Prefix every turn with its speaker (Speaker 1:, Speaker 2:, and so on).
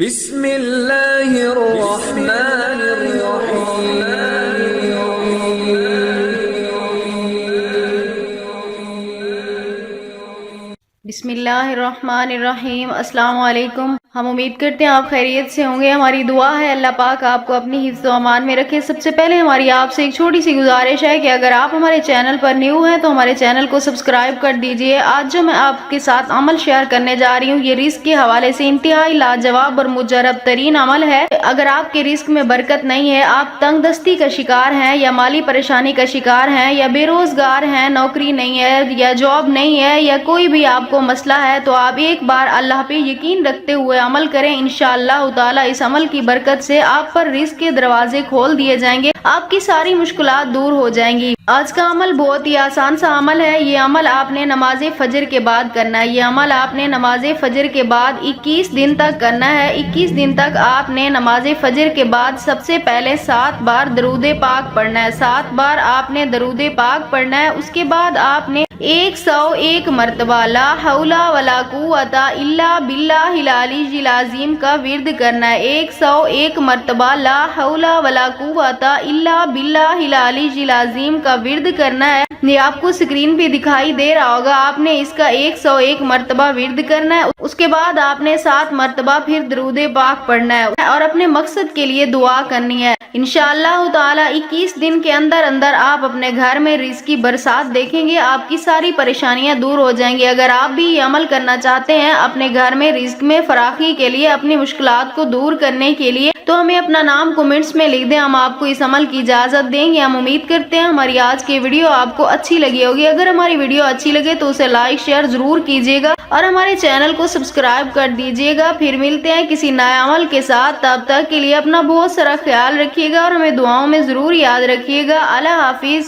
Speaker 1: بسم اللہ الرحمن الرحیم
Speaker 2: بسم اللہ الرحمن الرحیم۔ السلام علیکم۔ ہم امید کرتے ہیں آپ خیریت سے ہوں گے۔ ہماری دعا ہے اللہ پاک آپ کو اپنی حفظ و امان میں رکھے۔ سب سے پہلے ہماری آپ سے ایک چھوٹی سی گزارش ہے کہ اگر آپ ہمارے چینل پر نیو ہیں تو ہمارے چینل کو سبسکرائب کر دیجئے۔ آج جو میں آپ کے ساتھ عمل شیئر کرنے جا رہی ہوں یہ رزق کے حوالے سے انتہائی لاجواب اور مجرب ترین عمل ہے۔ اگر آپ کے رزق میں برکت نہیں ہے، آپ تنگ دستی کا شکار ہیں یا مالی پریشانی کا شکار ہیں یا بے روزگار ہیں، نوکری نہیں ہے یا جاب نہیں ہے یا کوئی بھی آپ کو مسئلہ ہے، تو آپ ایک بار اللہ پہ یقین رکھتے ہوئے عمل کریں۔ انشاءاللہ تعالی اس عمل کی برکت سے آپ پر رزق کے دروازے کھول دیے جائیں گے، آپ کی ساری مشکلات دور ہو جائیں گی۔ آج کا عمل بہت ہی آسان سا عمل ہے۔ یہ عمل آپ نے نماز فجر کے بعد کرنا ہے۔ یہ عمل آپ نے نماز فجر کے بعد 21 دن تک کرنا ہے۔ 21 دن تک آپ نے نماز فجر کے بعد سب سے پہلے 7 بار درود پاک پڑھنا ہے۔ 7 بار آپ نے درود پاک پڑھنا ہے۔ اس کے بعد آپ نے 101 مرتبہ لا حول ولا قوت الا باللہ العلی العظیم کا ورد کرنا ہے۔ 101 مرتبہ لا حول ولا قوت الا باللہ العلی العظیم کا ورد کرنا ہے۔ یہ آپ کو سکرین پہ دکھائی دے رہا ہوگا۔ آپ نے اس کا 101 مرتبہ ورد کرنا ہے۔ اس کے بعد آپ نے 7 مرتبہ پھر درود پاک پڑھنا ہے اور اپنے مقصد کے لیے دعا کرنی ہے۔ انشاءاللہ تعالی 21 دن کے اندر اندر آپ اپنے گھر میں رزق کی برسات دیکھیں گے، آپ کی ساری پریشانیاں دور ہو جائیں گی۔ اگر آپ بھی یہ عمل کرنا چاہتے ہیں اپنے گھر میں رزق میں فراخی کے لیے، اپنی مشکلات کو دور کرنے کے لیے، تو ہمیں اپنا نام کمنٹس میں لکھ دیں، ہم آپ کو اس عمل کی اجازت دیں گے۔ ہم امید کرتے ہیں ہماری آج کی ویڈیو آپ کو اچھی لگی ہوگی۔ اگر ہماری ویڈیو اچھی لگے تو اسے لائک شیئر ضرور کیجیے گا اور ہمارے چینل کو سبسکرائب کر دیجیے گا۔ پھر ملتے ہیں کسی نئے عمل کے ساتھ، تب تک کے لیے اپنا بہت سارا خیال رکھیے گا اور ہمیں دعاؤں میں ضرور یاد رکھیے گا۔ اللہ حافظ۔